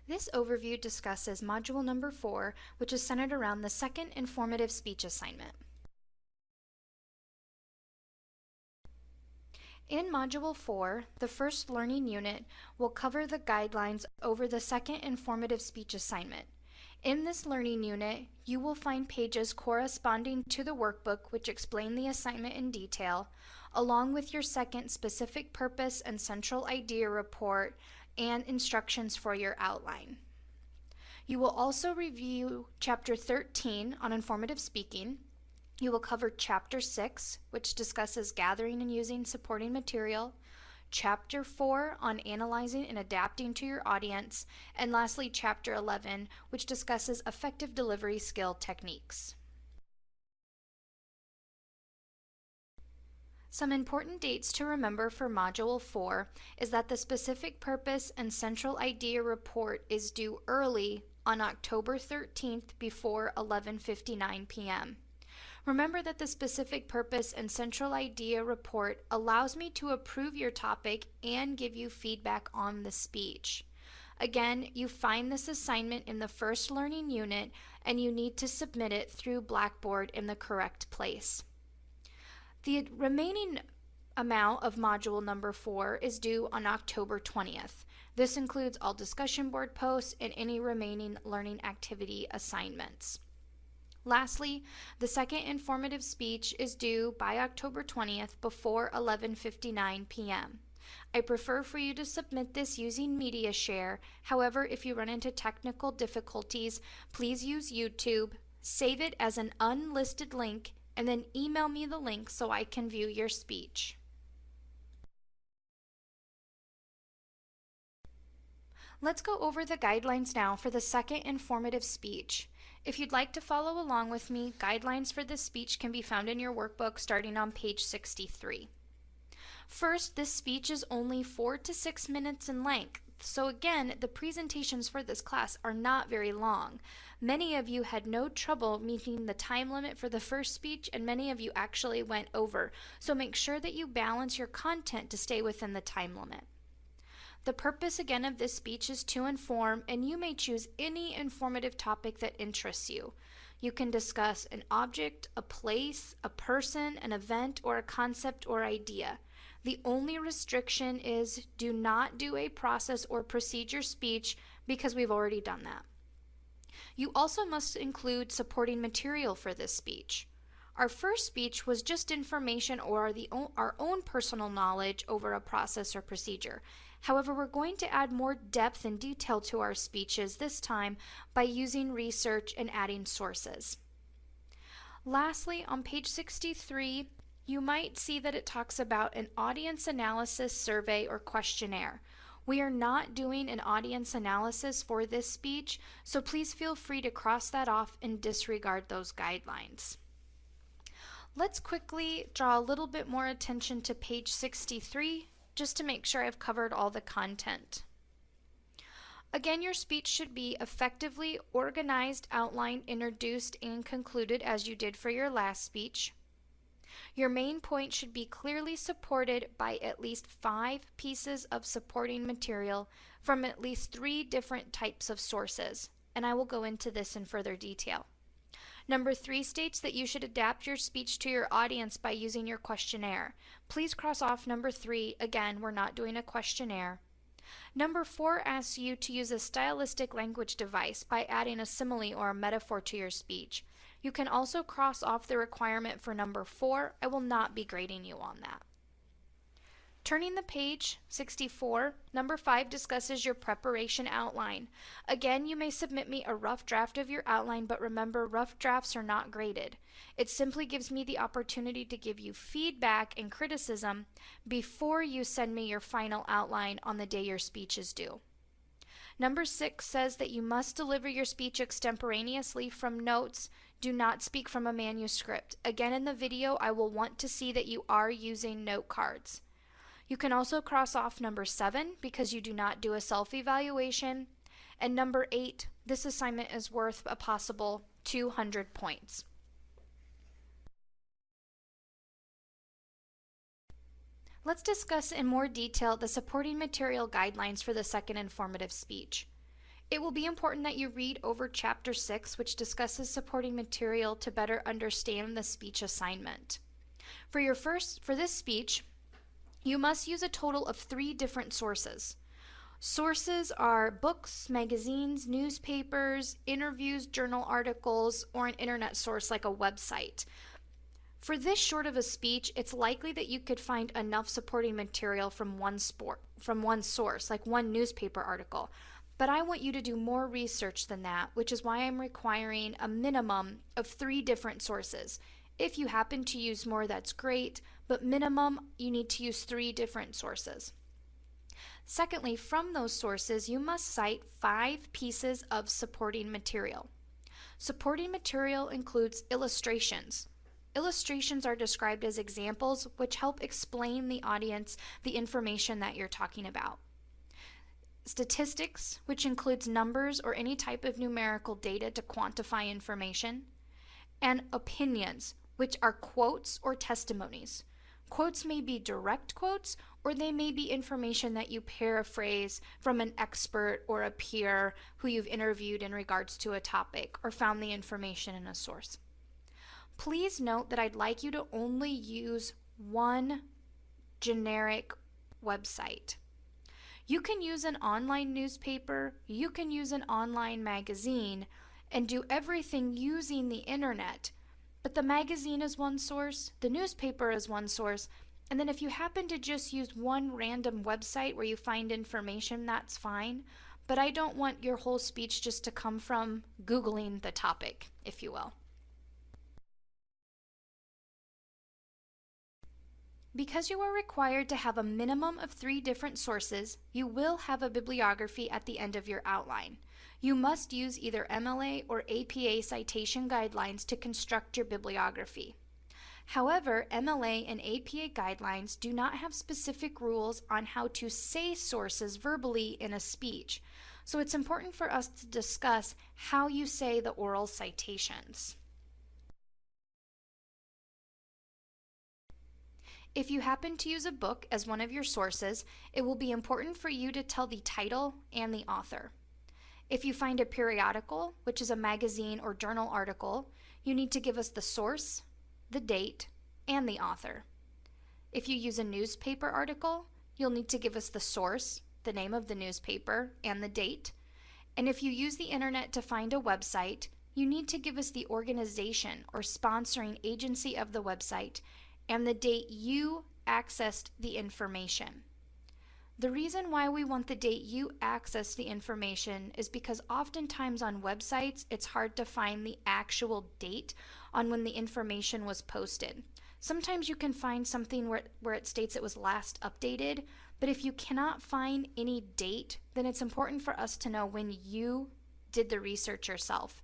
This overview discusses Module Number 4, which is centered around the second informative speech assignment. In Module 4, the first learning unit will cover the guidelines over the second informative speech assignment. In this learning unit, you will find pages corresponding to the workbook which explain the assignment in detail, along with your second specific purpose and central idea report and instructions for your outline. You will also review Chapter 13 on informative speaking. You will cover Chapter 6, which discusses gathering and using supporting material, Chapter 4 on analyzing and adapting to your audience, and lastly Chapter 11, which discusses effective delivery skill techniques. Some important dates to remember for Module 4 is that the specific purpose and central idea report is due early on October 13th before 11:59 p.m. Remember that the specific purpose and central idea report allows me to approve your topic and give you feedback on the speech. Again, you find this assignment in the first learning unit and you need to submit it through Blackboard in the correct place. The remaining amount of Module Number 4 is due on October 20th. This includes all discussion board posts and any remaining learning activity assignments. Lastly, the second informative speech is due by October 20th before 11:59 p.m. I prefer for you to submit this using MediaShare. However, if you run into technical difficulties, please use YouTube, save it as an unlisted link, and then email me the link so I can view your speech. Let's go over the guidelines now for the second informative speech. If you'd like to follow along with me, guidelines for this speech can be found in your workbook starting on page 63. First, this speech is only 4 to 6 minutes in length, so again, the presentations for this class are not very long. Many of you had no trouble meeting the time limit for the first speech, and many of you actually went over, so make sure that you balance your content to stay within the time limit. The purpose again of this speech is to inform, and you may choose any informative topic that interests you. You can discuss an object, a place, a person, an event, or a concept or idea. The only restriction is do not do a process or procedure speech because we've already done that. You also must include supporting material for this speech. Our first speech was just information or our own personal knowledge over a process or procedure. However, we're going to add more depth and detail to our speeches this time by using research and adding sources. Lastly, on page 63, you might see that it talks about an audience analysis survey or questionnaire. We are not doing an audience analysis for this speech, so please feel free to cross that off and disregard those guidelines. Let's quickly draw a little bit more attention to page 63 just to make sure I've covered all the content. Again, your speech should be effectively organized, outlined, introduced, and concluded as you did for your last speech. Your main point should be clearly supported by at least 5 pieces of supporting material from at least 3 different types of sources, and I will go into this in further detail. Number 3 states that you should adapt your speech to your audience by using your questionnaire. Please cross off number 3. Again, we're not doing a questionnaire. Number 4 asks you to use a stylistic language device by adding a simile or a metaphor to your speech. You can also cross off the requirement for number 4. I will not be grading you on that. Turning the page, 64, number 5 discusses your preparation outline. Again, you may submit me a rough draft of your outline, but remember, rough drafts are not graded. It simply gives me the opportunity to give you feedback and criticism before you send me your final outline on the day your speech is due. Number 6 says that you must deliver your speech extemporaneously from notes. Do not speak from a manuscript. Again, in the video, I will want to see that you are using note cards. You can also cross off number 7 because you do not do a self-evaluation. And number 8, this assignment is worth a possible 200 points. Let's discuss in more detail the supporting material guidelines for the second informative speech. It will be important that you read over Chapter 6, which discusses supporting material to better understand the speech assignment. For this speech, you must use a total of 3 different sources. Sources are books, magazines, newspapers, interviews, journal articles, or an internet source like a website. For this short of a speech, it's likely that you could find enough supporting material from one source, like one newspaper article. But I want you to do more research than that, which is why I'm requiring a minimum of 3 different sources. If you happen to use more, that's great, but minimum, you need to use 3 different sources. Secondly, from those sources, you must cite 5 pieces of supporting material. Supporting material includes illustrations. Illustrations are described as examples which help explain the audience the information that you're talking about. Statistics, which includes numbers or any type of numerical data to quantify information. And opinions, which are quotes or testimonies. Quotes may be direct quotes, or they may be information that you paraphrase from an expert or a peer who you've interviewed in regards to a topic or found the information in a source. Please note that I'd like you to only use one generic website. You can use an online newspaper, you can use an online magazine, and do everything using the internet. But the magazine is one source, the newspaper is one source, and then if you happen to just use one random website where you find information, that's fine. But I don't want your whole speech just to come from Googling the topic, if you will. Because you are required to have a minimum of 3 different sources, you will have a bibliography at the end of your outline. You must use either MLA or APA citation guidelines to construct your bibliography. However, MLA and APA guidelines do not have specific rules on how to say sources verbally in a speech, so it's important for us to discuss how you say the oral citations. If you happen to use a book as one of your sources, it will be important for you to tell the title and the author. If you find a periodical, which is a magazine or journal article, you need to give us the source, the date, and the author. If you use a newspaper article, you'll need to give us the source, the name of the newspaper, and the date. And if you use the internet to find a website, you need to give us the organization or sponsoring agency of the website and the date you accessed the information. The reason why we want the date you accessed the information is because oftentimes on websites it's hard to find the actual date on when the information was posted. Sometimes you can find something where it states it was last updated, but if you cannot find any date, then it's important for us to know when you did the research yourself.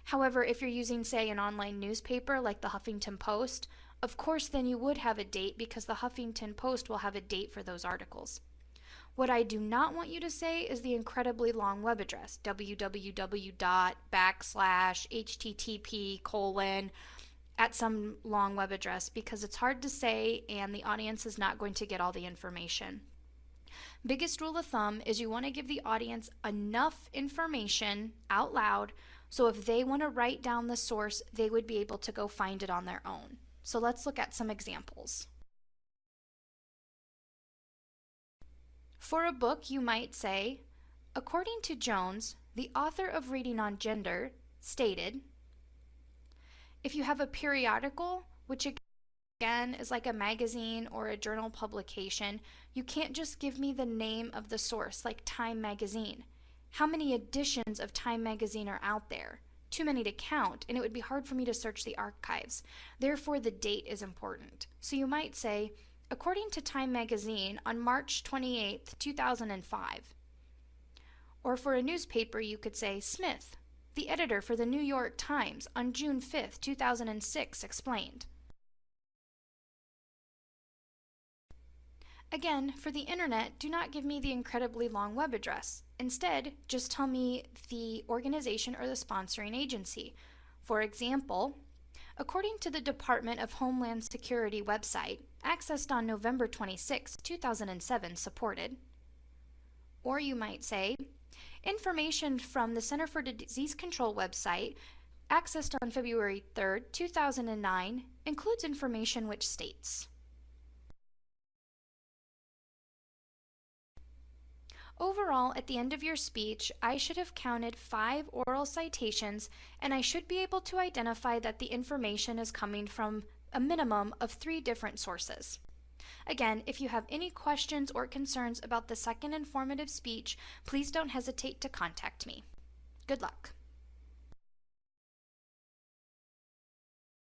However, if you're using, say, an online newspaper like the Huffington Post, of course then you would have a date because the Huffington Post will have a date for those articles. What I do not want you to say is the incredibly long web address, www./http:/ at some long web address, because it's hard to say and the audience is not going to get all the information. Biggest rule of thumb is you want to give the audience enough information out loud so if they want to write down the source, they would be able to go find it on their own. So let's look at some examples. For a book, you might say, according to Jones, the author of Reading on Gender, stated. If you have a periodical, which again is like a magazine or a journal publication, you can't just give me the name of the source, like Time Magazine. How many editions of Time Magazine are out there? Too many to count, and it would be hard for me to search the archives. Therefore, the date is important. So you might say, according to Time Magazine, on March 28, 2005. Or for a newspaper, you could say, Smith, the editor for the New York Times, on June 5, 2006, explained. Again, for the internet, do not give me the incredibly long web address. Instead, just tell me the organization or the sponsoring agency. For example, according to the Department of Homeland Security website, accessed on November 26, 2007, supported. Or you might say, Information from the Center for Disease Control website, accessed on February 3, 2009, includes information which states: overall, at the end of your speech, I should have counted 5 oral citations, and I should be able to identify that the information is coming from a minimum of 3 different sources. Again, if you have any questions or concerns about the second informative speech, please don't hesitate to contact me. Good luck.